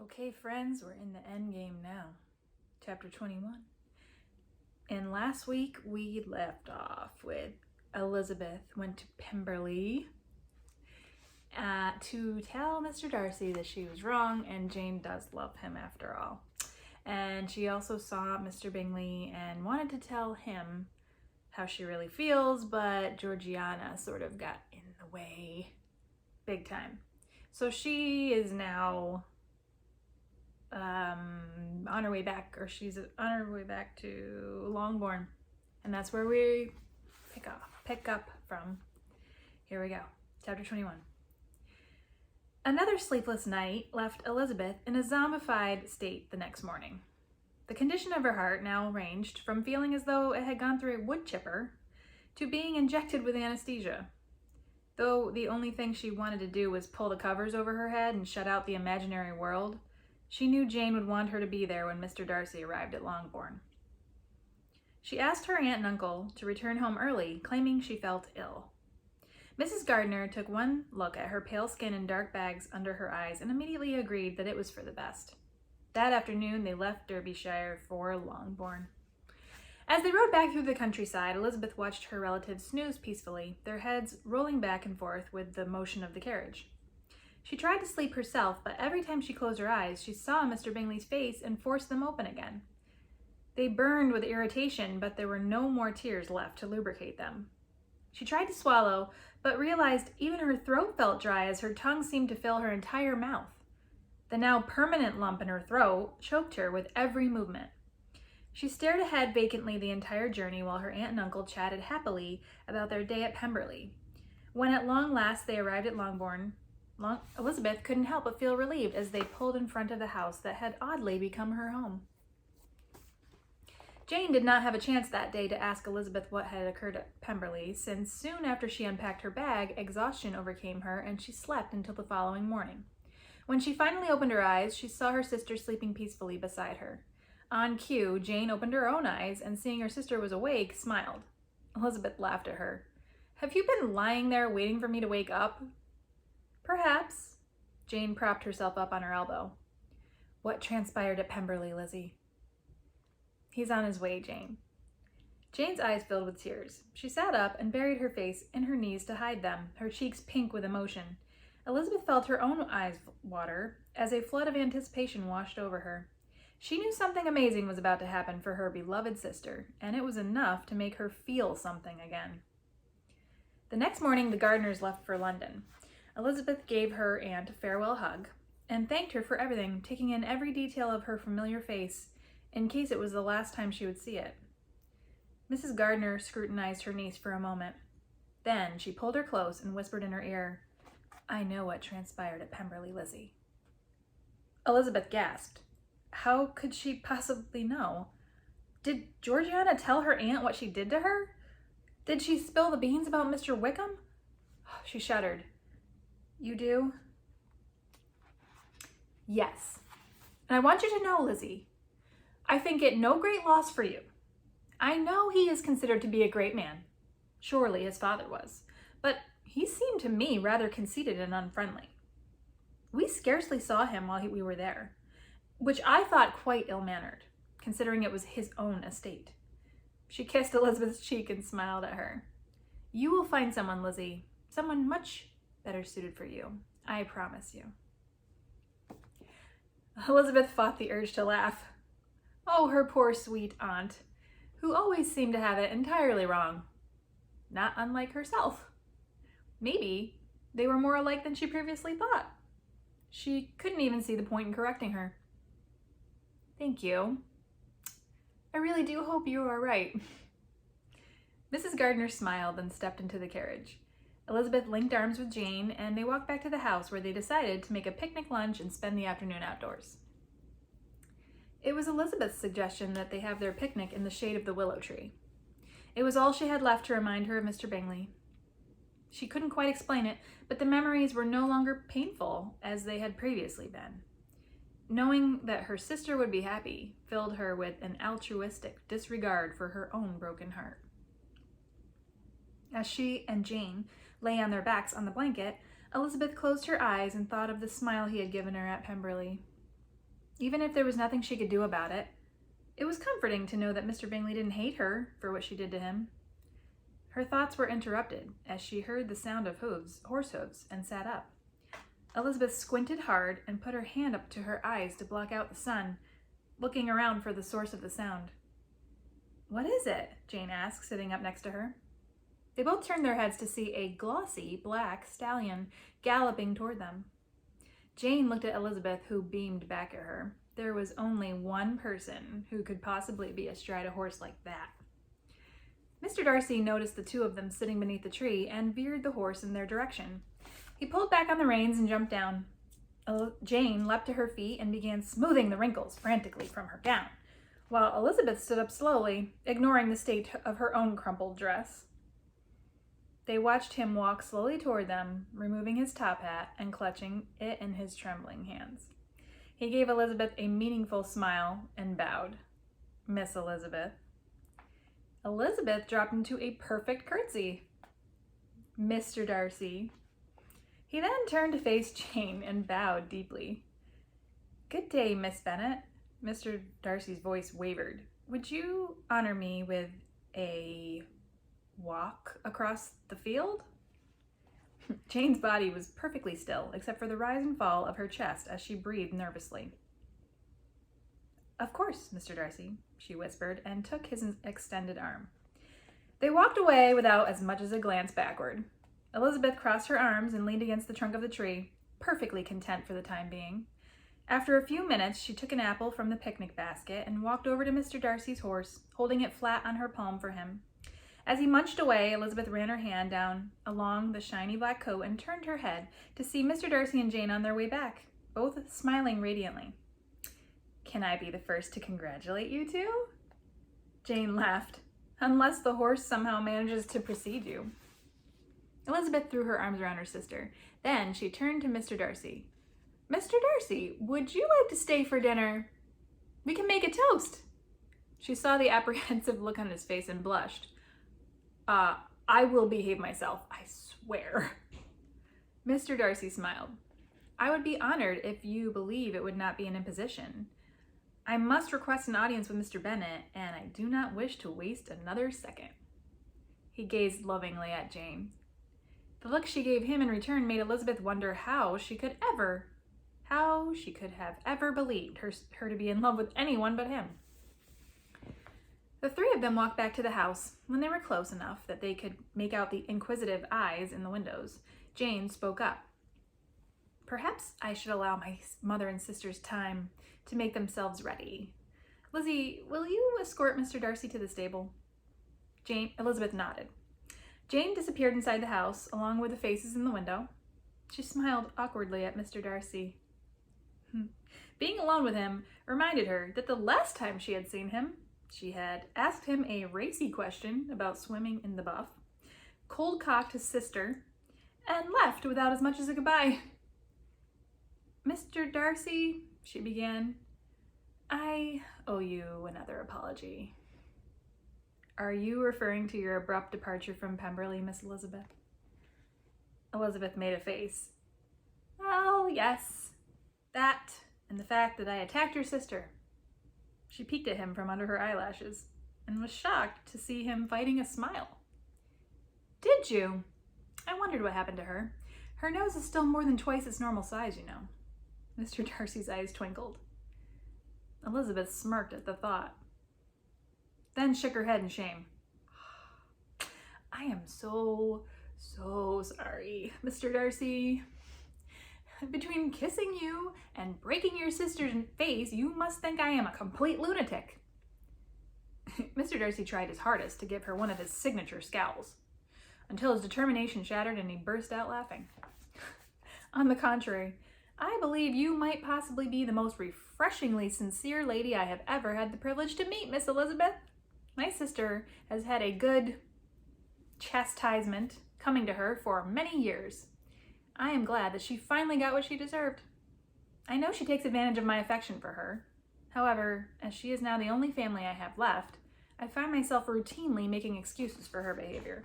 Okay, friends, we're in the end game now. Chapter 21. And last week we left off with Elizabeth went to Pemberley to tell Mr. Darcy that she was wrong and Jane does love him after all. And she also saw Mr. Bingley and wanted to tell him how she really feels, but Georgiana sort of got in the way big time. So she is now on her way back, or she's on her way back to Longbourn, and that's where we pick up from. Here we go. Chapter 21. Another sleepless night left Elizabeth in a zombified state the next morning. The condition of her heart now ranged from feeling as though it had gone through a wood chipper to being injected with anesthesia. Though the only thing she wanted to do was pull the covers over her head and shut out the imaginary world, she knew Jane would want her to be there when Mr. Darcy arrived at Longbourn. She asked her aunt and uncle to return home early, claiming she felt ill. Mrs. Gardiner took one look at her pale skin and dark bags under her eyes and immediately agreed that it was for the best. That afternoon, they left Derbyshire for Longbourn. As they rode back through the countryside, Elizabeth watched her relatives snooze peacefully, their heads rolling back and forth with the motion of the carriage. She tried to sleep herself, but every time she closed her eyes, she saw Mr. Bingley's face and forced them open again. They burned with irritation, but there were no more tears left to lubricate them. She tried to swallow, but realized even her throat felt dry as her tongue seemed to fill her entire mouth. The now permanent lump in her throat choked her with every movement. She stared ahead vacantly the entire journey while her aunt and uncle chatted happily about their day at Pemberley. When at long last they arrived at Longbourn, Elizabeth couldn't help but feel relieved as they pulled in front of the house that had oddly become her home. Jane did not have a chance that day to ask Elizabeth what had occurred at Pemberley, since soon after she unpacked her bag, exhaustion overcame her and she slept until the following morning. When she finally opened her eyes, she saw her sister sleeping peacefully beside her. On cue, Jane opened her own eyes and, seeing her sister was awake, smiled. Elizabeth laughed at her. "Have you been lying there waiting for me to wake up?" "Perhaps." Jane propped herself up on her elbow. "What transpired at Pemberley, Lizzie?" "He's on his way, Jane." Jane's eyes filled with tears. She sat up and buried her face in her knees to hide them, her cheeks pink with emotion. Elizabeth felt her own eyes water as a flood of anticipation washed over her. She knew something amazing was about to happen for her beloved sister, and it was enough to make her feel something again. The next morning, the Gardiners left for London. Elizabeth gave her aunt a farewell hug and thanked her for everything, taking in every detail of her familiar face in case it was the last time she would see it. Mrs. Gardiner scrutinized her niece for a moment. Then she pulled her close and whispered in her ear, "I know what transpired at Pemberley, Lizzie." Elizabeth gasped. How could she possibly know? Did Georgiana tell her aunt what she did to her? Did she spill the beans about Mr. Wickham? She shuddered. "You do?" "Yes. And I want you to know, Lizzie, I think it no great loss for you. I know he is considered to be a great man. Surely his father was. But he seemed to me rather conceited and unfriendly. We scarcely saw him while we were there, which I thought quite ill-mannered, considering it was his own estate." She kissed Elizabeth's cheek and smiled at her. "You will find someone, Lizzie, someone much better suited for you. I promise you." Elizabeth fought the urge to laugh. Oh, her poor sweet aunt, who always seemed to have it entirely wrong. Not unlike herself. Maybe they were more alike than she previously thought. She couldn't even see the point in correcting her. "Thank you. I really do hope you are right." Mrs. Gardiner smiled and stepped into the carriage. Elizabeth linked arms with Jane, and they walked back to the house where they decided to make a picnic lunch and spend the afternoon outdoors. It was Elizabeth's suggestion that they have their picnic in the shade of the willow tree. It was all she had left to remind her of Mr. Bingley. She couldn't quite explain it, but the memories were no longer painful as they had previously been. Knowing that her sister would be happy filled her with an altruistic disregard for her own broken heart. As she and Jane lay on their backs on the blanket, Elizabeth closed her eyes and thought of the smile he had given her at Pemberley. even if there was nothing she could do about it. It was comforting to know that Mr. Bingley didn't hate her for what she did to him. Her thoughts were interrupted as she heard the sound of horse hooves, and sat up. Elizabeth squinted hard and put her hand up to her eyes to block out the sun, looking around for the source of the sound. "What is it?" Jane asked, sitting up next to her. They both turned their heads to see a glossy black stallion galloping toward them. Jane looked at Elizabeth, who beamed back at her. There was only one person who could possibly be astride a horse like that. Mr. Darcy noticed the two of them sitting beneath the tree and veered the horse in their direction. He pulled back on the reins and jumped down. Jane leapt to her feet and began smoothing the wrinkles frantically from her gown, while Elizabeth stood up slowly, ignoring the state of her own crumpled dress. They watched him walk slowly toward them, removing his top hat and clutching it in his trembling hands. He gave Elizabeth a meaningful smile and bowed. "Miss Elizabeth." Elizabeth dropped into a perfect curtsy. "Mr. Darcy." He then turned to face Jane and bowed deeply. "Good day, Miss Bennet." Mr. Darcy's voice wavered. "Would you honor me with a walk across the field?" Jane's body was perfectly still, except for the rise and fall of her chest as she breathed nervously. "Of course, Mr. Darcy," she whispered, and took his extended arm. They walked away without as much as a glance backward. Elizabeth crossed her arms and leaned against the trunk of the tree, perfectly content for the time being. After a few minutes, she took an apple from the picnic basket and walked over to Mr. Darcy's horse, holding it flat on her palm for him. As he munched away, Elizabeth ran her hand down along the shiny black coat and turned her head to see Mr. Darcy and Jane on their way back, both smiling radiantly. "Can I be the first to congratulate you two?" Jane laughed. "Unless the horse somehow manages to precede you." Elizabeth threw her arms around her sister. Then she turned to Mr. Darcy. "Mr. Darcy, would you like to stay for dinner? We can make a toast." She saw the apprehensive look on his face and blushed. I will behave myself, I swear." Mr. Darcy smiled. "I would be honored if you believe it would not be an imposition. I must request an audience with Mr. Bennet, and I do not wish to waste another second." He gazed lovingly at Jane. The look she gave him in return made Elizabeth wonder how she could have ever believed her to be in love with anyone but him. The three of them walked back to the house. When they were close enough that they could make out the inquisitive eyes in the windows, Jane spoke up. "Perhaps I should allow my mother and sisters time to make themselves ready. Lizzie, will you escort Mr. Darcy to the stable?" Elizabeth nodded. Jane disappeared inside the house, along with the faces in the window. She smiled awkwardly at Mr. Darcy. Being alone with him reminded her that the last time she had seen him, she had asked him a racy question about swimming in the Buff, cold-cocked his sister, and left without as much as a goodbye. "Mr. Darcy," she began, "I owe you another apology." "Are you referring to your abrupt departure from Pemberley, Miss Elizabeth?" Elizabeth made a face. "Well, yes. That, and the fact that I attacked your sister." She peeked at him from under her eyelashes and was shocked to see him fighting a smile. "Did you? I wondered what happened to her. Her nose is still more than twice its normal size, you know." Mr. Darcy's eyes twinkled. Elizabeth smirked at the thought, then shook her head in shame. "I am so sorry, Mr. Darcy. Between kissing you and breaking your sister's face, you must think I am a complete lunatic." Mr. Darcy tried his hardest to give her one of his signature scowls, until his determination shattered and he burst out laughing. "On the contrary, I believe you might possibly be the most refreshingly sincere lady I have ever had the privilege to meet, Miss Elizabeth. My sister has had a good chastisement coming to her for many years. I am glad that she finally got what she deserved. I know she takes advantage of my affection for her. However, as she is now the only family I have left, I find myself routinely making excuses for her behavior."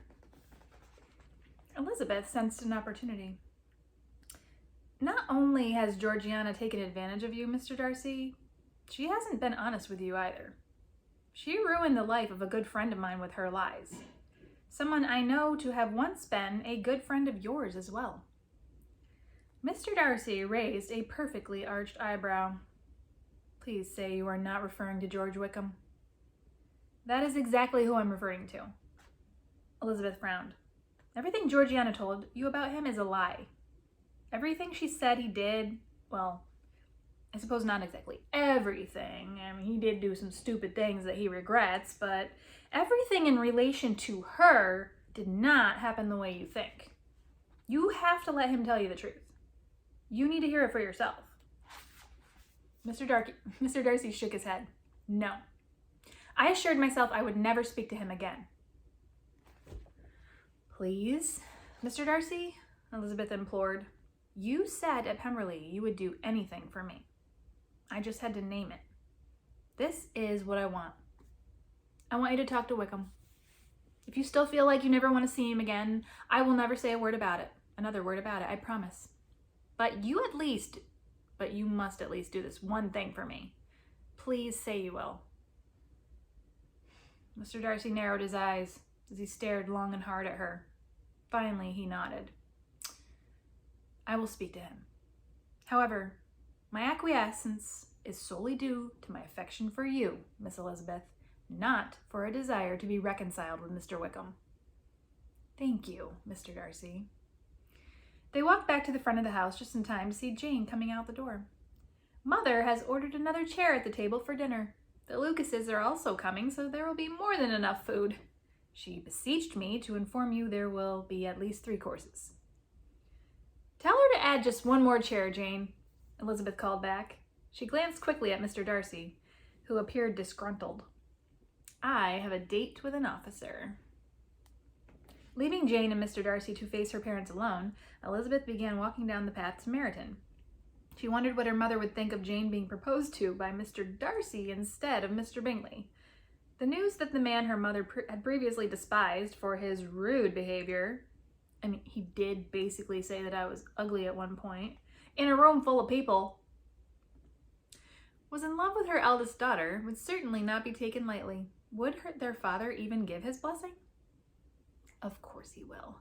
Elizabeth sensed an opportunity. Not only has Georgiana taken advantage of you, Mr. Darcy, she hasn't been honest with you either. She ruined the life of a good friend of mine with her lies. Someone I know to have once been a good friend of yours as well. Mr. Darcy raised a perfectly arched eyebrow. Please say you are not referring to George Wickham. That is exactly who I'm referring to. Elizabeth frowned. Everything Georgiana told you about him is a lie. Everything she said he did, well, I suppose not exactly everything. I mean, he did do some stupid things that he regrets, but everything in relation to her did not happen the way you think. You have to let him tell you the truth. You need to hear it for yourself. Mr. Darcy shook his head. No. I assured myself I would never speak to him again. Please, Mr. Darcy, Elizabeth implored. You said at Pemberley you would do anything for me. I just had to name it. This is what I want. I want you to talk to Wickham. If you still feel like you never want to see him again, I will never say a word about it. Another word about it, I promise. But you must at least do this one thing for me. Please say you will. Mr. Darcy narrowed his eyes as he stared long and hard at her. Finally, he nodded. I will speak to him. However, my acquiescence is solely due to my affection for you, Miss Elizabeth, not for a desire to be reconciled with Mr. Wickham. Thank you, Mr. Darcy. They walked back to the front of the house just in time to see Jane coming out the door. Mother has ordered another chair at the table for dinner. The Lucases are also coming, so there will be more than enough food. She beseeched me to inform you there will be at least 3 courses. Tell her to add just one more chair, Jane, Elizabeth called back. She glanced quickly at Mr. Darcy, who appeared disgruntled. I have a date with an officer. Leaving Jane and Mr. Darcy to face her parents alone, Elizabeth began walking down the path to Meryton. She wondered what her mother would think of Jane being proposed to by Mr. Darcy instead of Mr. Bingley. The news that the man her mother had previously despised for his rude behavior, I mean, he did basically say that I was ugly at one point, in a room full of people, was in love with her eldest daughter would certainly not be taken lightly. Would their father even give his blessing? Of course he will.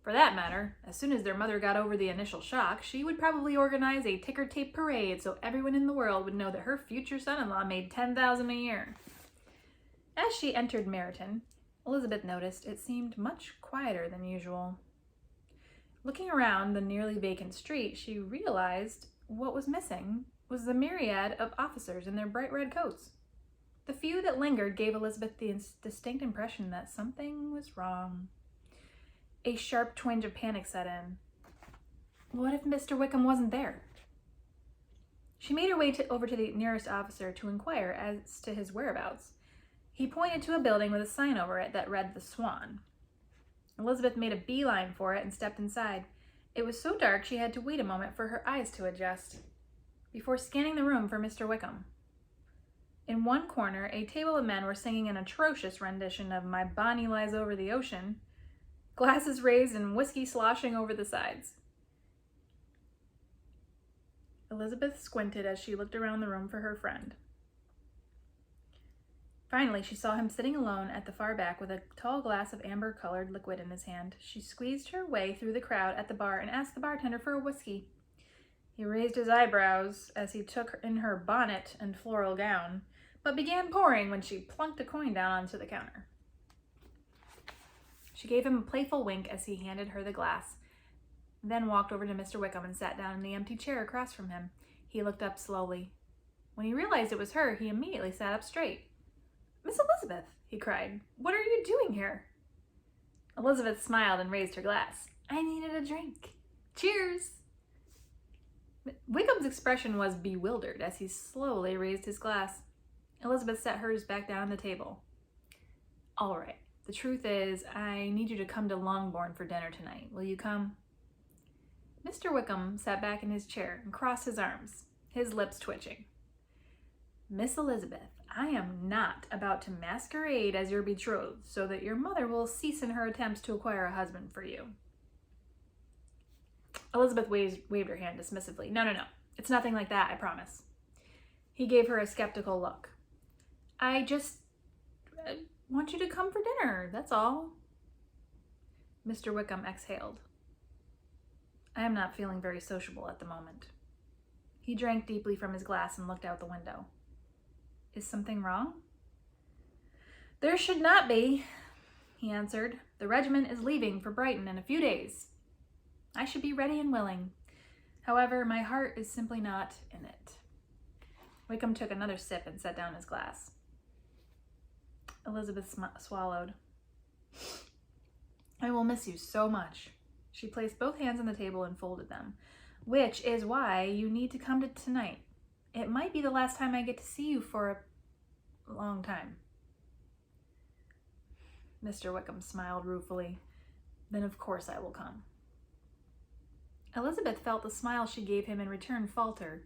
For that matter, as soon as their mother got over the initial shock, she would probably organize a ticker tape parade so everyone in the world would know that her future son-in-law made $10,000 a year. As she entered Meryton, Elizabeth noticed it seemed much quieter than usual. Looking around the nearly vacant street, she realized what was missing was the myriad of officers in their bright red coats. The few that lingered gave Elizabeth the distinct impression that something was wrong. A sharp twinge of panic set in. What if Mr. Wickham wasn't there? She made her way over to the nearest officer to inquire as to his whereabouts. He pointed to a building with a sign over it that read The Swan. Elizabeth made a beeline for it and stepped inside. It was so dark she had to wait a moment for her eyes to adjust before scanning the room for Mr. Wickham. In one corner, a table of men were singing an atrocious rendition of My Bonnie Lies Over the Ocean, glasses raised and whiskey sloshing over the sides. Elizabeth squinted as she looked around the room for her friend. Finally, she saw him sitting alone at the far back with a tall glass of amber-colored liquid in his hand. She squeezed her way through the crowd at the bar and asked the bartender for a whiskey. He raised his eyebrows as he took in her bonnet and floral gown, but began pouring when she plunked a coin down onto the counter. She gave him a playful wink as he handed her the glass, then walked over to Mr. Wickham and sat down in the empty chair across from him. He looked up slowly. When he realized it was her, he immediately sat up straight. Miss Elizabeth, he cried, what are you doing here? Elizabeth smiled and raised her glass. I needed a drink. Cheers! Wickham's expression was bewildered as he slowly raised his glass. Elizabeth set hers back down on the table. All right, the truth is, I need you to come to Longbourn for dinner tonight. Will you come? Mr. Wickham sat back in his chair and crossed his arms, his lips twitching. Miss Elizabeth, I am not about to masquerade as your betrothed so that your mother will cease in her attempts to acquire a husband for you. Elizabeth waved her hand dismissively. No. It's nothing like that, I promise. He gave her a skeptical look. I just want you to come for dinner, that's all. Mr. Wickham exhaled. I am not feeling very sociable at the moment. He drank deeply from his glass and looked out the window. Is something wrong? There should not be, he answered. The regiment is leaving for Brighton in a few days. I should be ready and willing. However, my heart is simply not in it. Wickham took another sip and set down his glass. Elizabeth swallowed. I will miss you so much. She placed both hands on the table and folded them, which is why you need to come to tonight. It might be the last time I get to see you for a long time. Mr. Wickham smiled ruefully. Then of course I will come. Elizabeth felt the smile she gave him in return falter.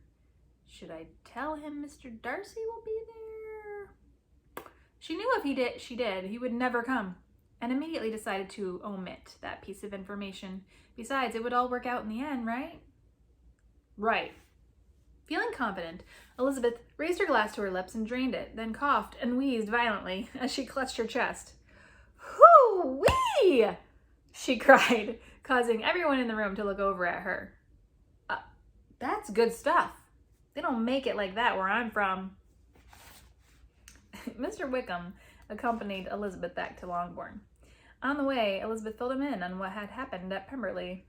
Should I tell him Mr. Darcy will be there? She knew if she did, he would never come, and immediately decided to omit that piece of information. Besides, it would all work out in the end, right? Right. Feeling confident, Elizabeth raised her glass to her lips and drained it, then coughed and wheezed violently as she clutched her chest. Hoo-wee! She cried, causing everyone in the room to look over at her. That's good stuff. They don't make it like that where I'm from. Mr. Wickham accompanied Elizabeth back to Longbourn. On the way, Elizabeth filled him in on what had happened at Pemberley.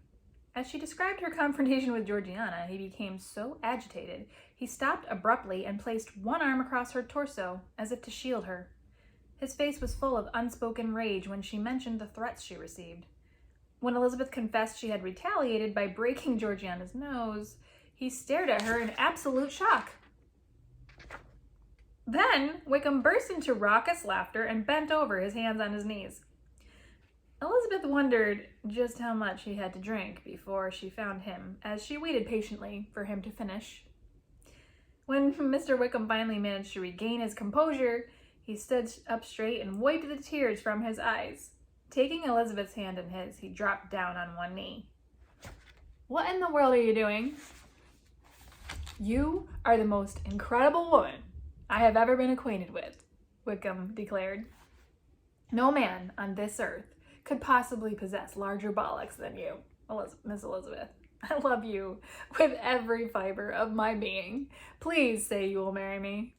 As she described her confrontation with Georgiana, he became so agitated, he stopped abruptly and placed one arm across her torso, as if to shield her. His face was full of unspoken rage when she mentioned the threats she received. When Elizabeth confessed she had retaliated by breaking Georgiana's nose, he stared at her in absolute shock. Then Wickham burst into raucous laughter and bent over, his hands on his knees. Elizabeth wondered just how much he had to drink before she found him, as she waited patiently for him to finish. When Mr. Wickham finally managed to regain his composure, he stood up straight and wiped the tears from his eyes. Taking Elizabeth's hand in his, he dropped down on one knee. What in the world are you doing? You are the most incredible woman I have ever been acquainted with, Wickham declared. No man on this earth could possibly possess larger bollocks than you, Miss Elizabeth. I love you with every fiber of my being. Please say you will marry me.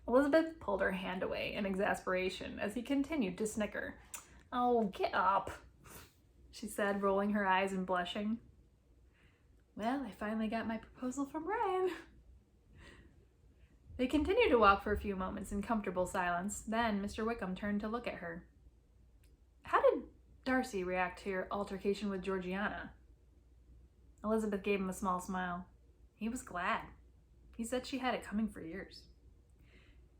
Elizabeth pulled her hand away in exasperation as he continued to snicker. Oh, get up, she said, rolling her eyes and blushing. Well, I finally got my proposal from Brian. They continued to walk for a few moments in comfortable silence. Then Mr. Wickham turned to look at her. How did Darcy react to your altercation with Georgiana? Elizabeth gave him a small smile. He was glad. He said she had it coming for years.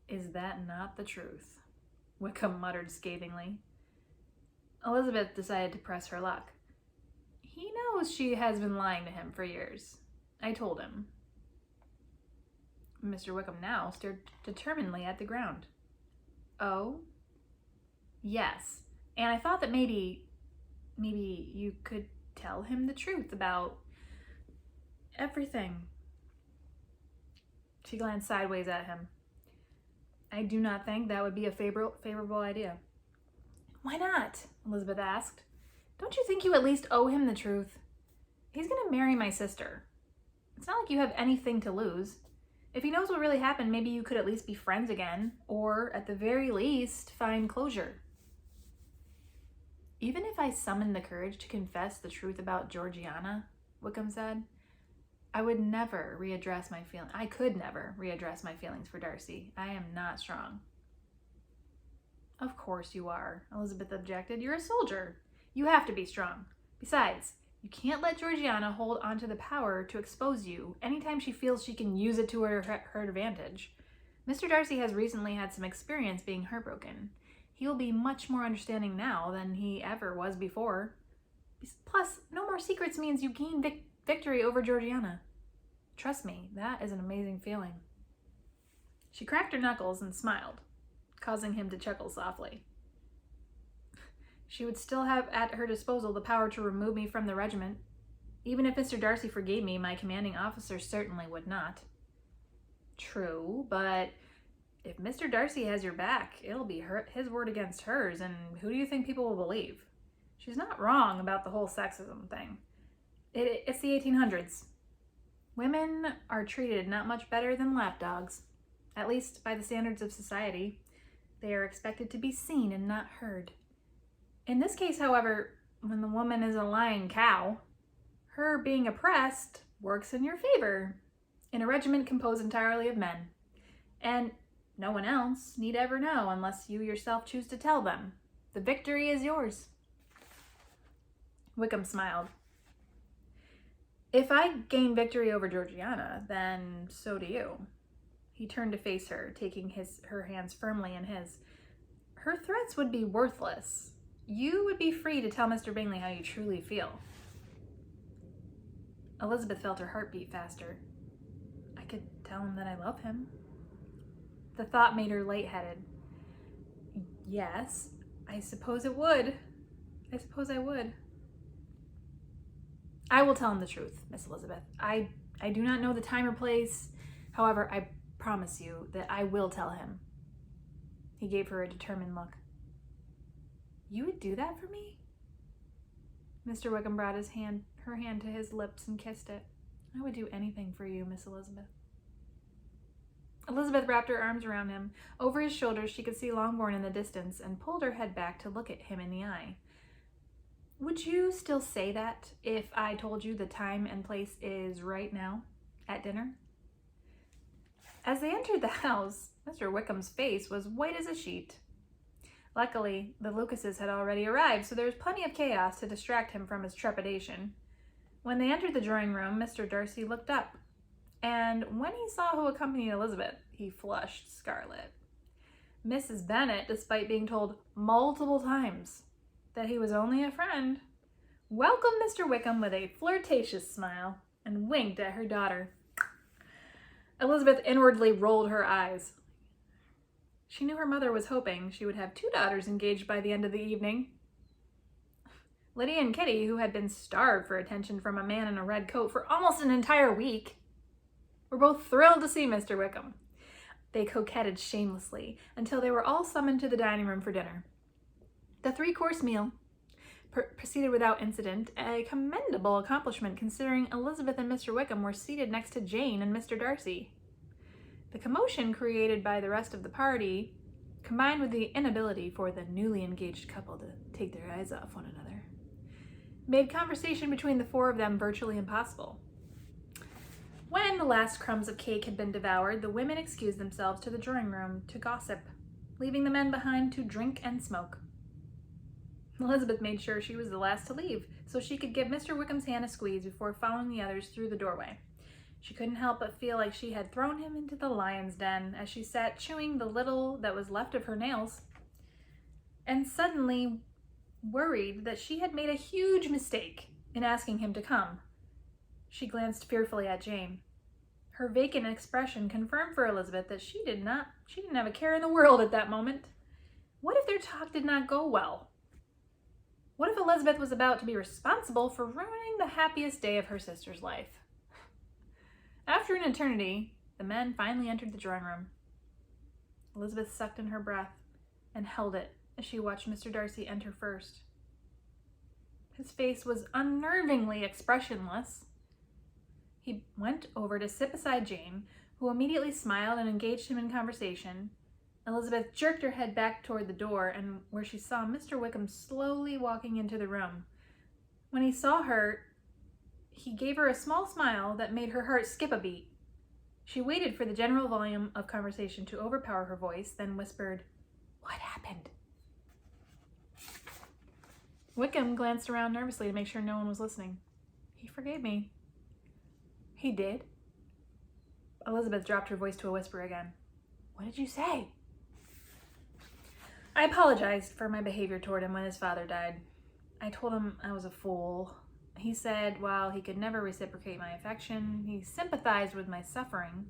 Is that not the truth? Wickham muttered scathingly. Elizabeth decided to press her luck. He knows she has been lying to him for years. I told him. Mr. Wickham now stared determinedly at the ground. Oh? Yes. And I thought that maybe you could tell him the truth about everything. She glanced sideways at him. I do not think that would be a favorable idea. Why not? Elizabeth asked. Don't you think you at least owe him the truth? He's going to marry my sister. It's not like you have anything to lose. If he knows what really happened, maybe you could at least be friends again, or at the very least, find closure. Even if I summoned the courage to confess the truth about Georgiana, Wickham said, I could never readdress my feelings for Darcy. I am not strong. Of course you are, Elizabeth objected. You're a soldier. You have to be strong. Besides, you can't let Georgiana hold onto the power to expose you anytime she feels she can use it to her advantage. Mr. Darcy has recently had some experience being heartbroken. He will be much more understanding now than he ever was before. Plus, no more secrets means you gain victory over Georgiana. Trust me, that is an amazing feeling. She cracked her knuckles and smiled, causing him to chuckle softly. she would still have at her disposal the power to remove me from the regiment. Even if Mr. Darcy forgave me, my commanding officer certainly would not. True, but if Mr. Darcy has your back, it'll be his word against hers, and who do you think people will believe? She's not wrong about the whole sexism thing. It's the 1800s. Women are treated not much better than lapdogs, at least by the standards of society. They are expected to be seen and not heard. In this case, however, when the woman is a lying cow, her being oppressed works in your favor in a regiment composed entirely of men. And no one else need ever know unless you yourself choose to tell them. The victory is yours. Wickham smiled. If I gain victory over Georgiana, then so do you. He turned to face her, taking her hands firmly in his. Her threats would be worthless. You would be free to tell Mr. Bingley how you truly feel. Elizabeth felt her heart beat faster. I could tell him that I love him. The thought made her lightheaded. Yes, I suppose it would. I suppose I would. I will tell him the truth, Miss Elizabeth. I do not know the time or place. However, I promise you that I will tell him. He gave her a determined look. You would do that for me? Mr. Wickham brought her hand to his lips and kissed it. I would do anything for you, Miss Elizabeth. Elizabeth wrapped her arms around him. Over his shoulders, she could see Longbourn in the distance and pulled her head back to look at him in the eye. Would you still say that if I told you the time and place is right now at dinner? As they entered the house, Mr. Wickham's face was white as a sheet. Luckily, the Lucases had already arrived, so there was plenty of chaos to distract him from his trepidation. When they entered the drawing room, Mr. Darcy looked up, and when he saw who accompanied Elizabeth, he flushed scarlet. Mrs. Bennet, despite being told multiple times that he was only a friend, welcomed Mr. Wickham with a flirtatious smile and winked at her daughter. Elizabeth inwardly rolled her eyes. She knew her mother was hoping she would have 2 daughters engaged by the end of the evening. Lydia and Kitty, who had been starved for attention from a man in a red coat for almost an entire week, were both thrilled to see Mr. Wickham. They coquetted shamelessly until they were all summoned to the dining room for dinner. The 3-course meal proceeded without incident, a commendable accomplishment considering Elizabeth and Mr. Wickham were seated next to Jane and Mr. Darcy. The commotion created by the rest of the party, combined with the inability for the newly engaged couple to take their eyes off one another, made conversation between the 4 of them virtually impossible. When the last crumbs of cake had been devoured, the women excused themselves to the drawing room to gossip, leaving the men behind to drink and smoke. Elizabeth made sure she was the last to leave, so she could give Mr. Wickham's hand a squeeze before following the others through the doorway. She couldn't help but feel like she had thrown him into the lion's den as she sat chewing the little that was left of her nails, and suddenly worried that she had made a huge mistake in asking him to come. She glanced fearfully at Jane. Her vacant expression confirmed for Elizabeth that she didn't have a care in the world at that moment. What if their talk did not go well? What if Elizabeth was about to be responsible for ruining the happiest day of her sister's life? After an eternity, the men finally entered the drawing room. Elizabeth sucked in her breath and held it as she watched Mr. Darcy enter first. His face was unnervingly expressionless. He went over to sit beside Jane, who immediately smiled and engaged him in conversation. Elizabeth jerked her head back toward the door, and where she saw Mr. Wickham slowly walking into the room. When he saw her, he gave her a small smile that made her heart skip a beat. She waited for the general volume of conversation to overpower her voice, then whispered, "What happened?" Wickham glanced around nervously to make sure no one was listening. "He forgave me." "He did?" Elizabeth dropped her voice to a whisper again. "What did you say?" "I apologized for my behavior toward him when his father died. I told him I was a fool. He said while he could never reciprocate my affection, he sympathized with my suffering.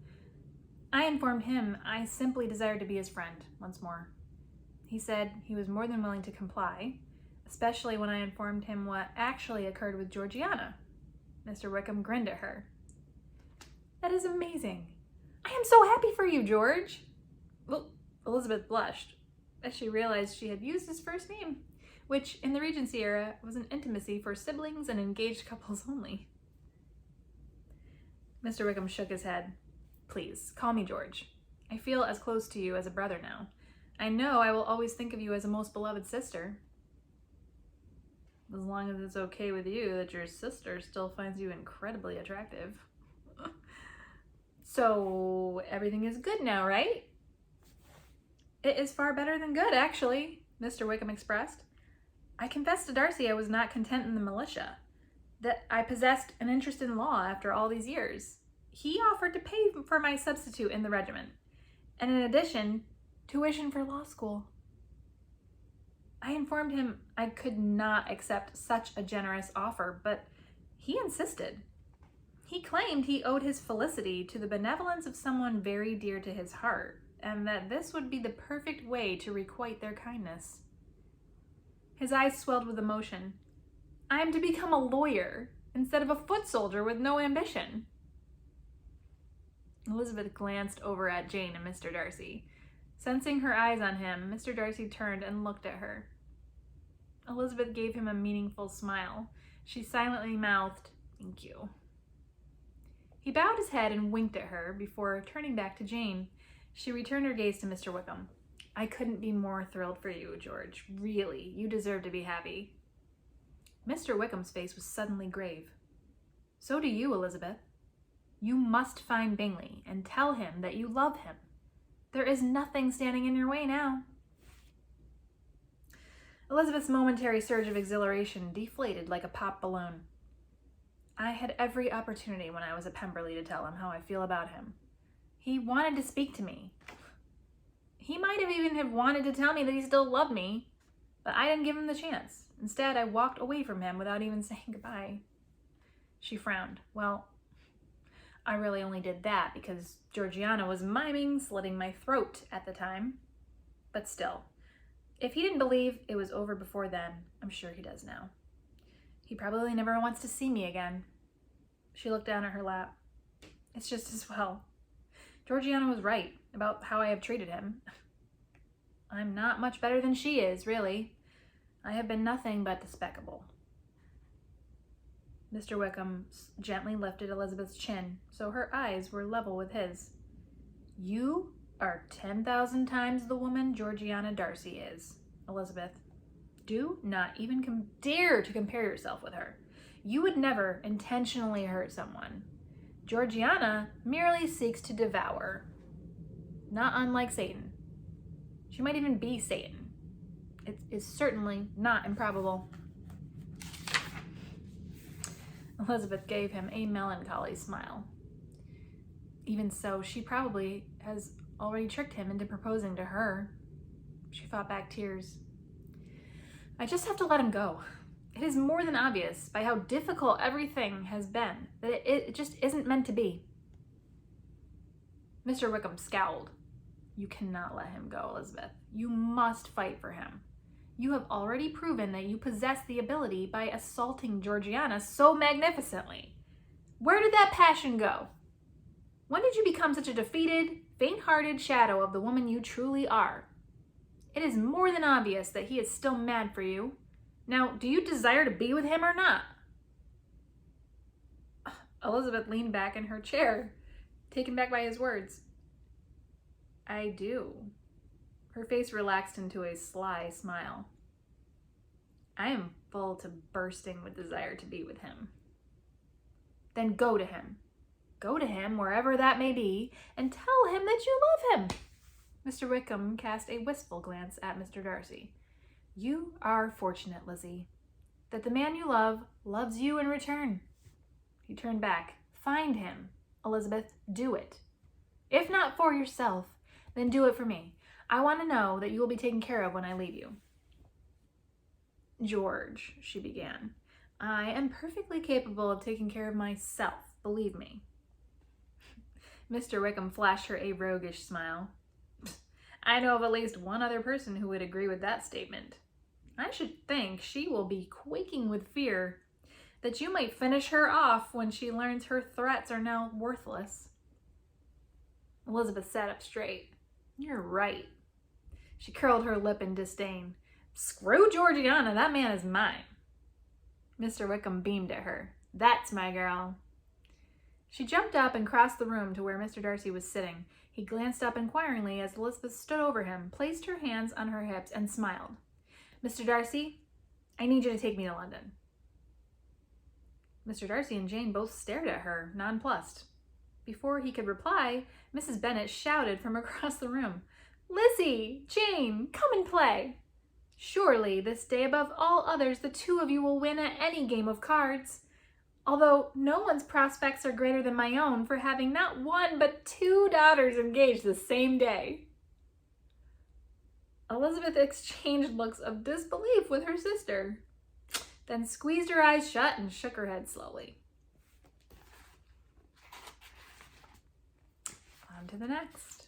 I informed him I simply desired to be his friend once more. He said he was more than willing to comply, especially when I informed him what actually occurred with Georgiana. Mr. Wickham grinned at her. That is amazing. I am so happy for you, George. Well, Elizabeth blushed as she realized she had used his first name, which in the Regency era was an intimacy for siblings and engaged couples only. Mr. Wickham shook his head. Please, call me George. I feel as close to you as a brother now. I know I will always think of you as a most beloved sister. As long as it's okay with you that your sister still finds you incredibly attractive. So, everything is good now, right? It is far better than good, actually, Mr. Wickham expressed. I confessed to Darcy I was not content in the militia, that I possessed an interest in law after all these years. He offered to pay for my substitute in the regiment, and in addition, tuition for law school. I informed him I could not accept such a generous offer, but he insisted. He claimed he owed his felicity to the benevolence of someone very dear to his heart, and that this would be the perfect way to requite their kindness. His eyes swelled with emotion. I am to become a lawyer instead of a foot soldier with no ambition. Elizabeth glanced over at Jane and Mr. Darcy. Sensing her eyes on him, Mr. Darcy turned and looked at her. Elizabeth gave him a meaningful smile. She silently mouthed, "Thank you." He bowed his head and winked at her before turning back to Jane. She returned her gaze to Mr. Wickham. I couldn't be more thrilled for you, George. Really, you deserve to be happy. Mr. Wickham's face was suddenly grave. So do you, Elizabeth. You must find Bingley and tell him that you love him. There is nothing standing in your way now. Elizabeth's momentary surge of exhilaration deflated like a popped balloon. I had every opportunity when I was at Pemberley to tell him how I feel about him. He wanted to speak to me. He might have even have wanted to tell me that he still loved me, but I didn't give him the chance. Instead, I walked away from him without even saying goodbye. She frowned. Well, I really only did that because Georgiana was miming slitting my throat at the time. But still, if he didn't believe it was over before then, I'm sure he does now. He probably never wants to see me again. She looked down at her lap. It's just as well. Georgiana was right about how I have treated him. I'm not much better than she is, really. I have been nothing but despicable. Mr. Wickham gently lifted Elizabeth's chin so her eyes were level with his. You are 10,000 times the woman Georgiana Darcy is, Elizabeth. Do not even dare to compare yourself with her. You would never intentionally hurt someone. Georgiana merely seeks to devour. Not unlike Satan. She might even be Satan. It is certainly not improbable. Elizabeth gave him a melancholy smile. Even so, she probably has already tricked him into proposing to her. She fought back tears. I just have to let him go. It is more than obvious by how difficult everything has been that it just isn't meant to be. Mr. Wickham scowled. You cannot let him go, Elizabeth. You must fight for him. You have already proven that you possess the ability by assaulting Georgiana so magnificently. Where did that passion go? When did you become such a defeated, faint-hearted shadow of the woman you truly are? It is more than obvious that he is still mad for you. Now, do you desire to be with him or not? Elizabeth leaned back in her chair, taken back by his words. I do. Her face relaxed into a sly smile. I am full to bursting with desire to be with him. Then go to him. Go to him, wherever that may be, and tell him that you love him. Mr. Wickham cast a wistful glance at Mr. Darcy. You are fortunate, Lizzie, that the man you love loves you in return. He turned back. Find him, Elizabeth. Do it. If not for yourself, then do it for me. I want to know that you will be taken care of when I leave you. George, she began, I am perfectly capable of taking care of myself, believe me. Mr. Wickham flashed her a roguish smile. I know of at least one other person who would agree with that statement. I should think she will be quaking with fear that you might finish her off when she learns her threats are now worthless. Elizabeth sat up straight. You're right. She curled her lip in disdain. Screw Georgiana, that man is mine. Mr. Wickham beamed at her. That's my girl. She jumped up and crossed the room to where Mr. Darcy was sitting. He glanced up inquiringly as Elizabeth stood over him, placed her hands on her hips, and smiled. Mr. Darcy, I need you to take me to London. Mr. Darcy and Jane both stared at her, nonplussed. Before he could reply, Mrs. Bennet shouted from across the room, Lizzie, Jane, come and play. Surely, this day above all others, the two of you will win at any game of cards. Although no one's prospects are greater than my own for having not one but two daughters engaged the same day. Elizabeth exchanged looks of disbelief with her sister, then squeezed her eyes shut and shook her head slowly. On to the next.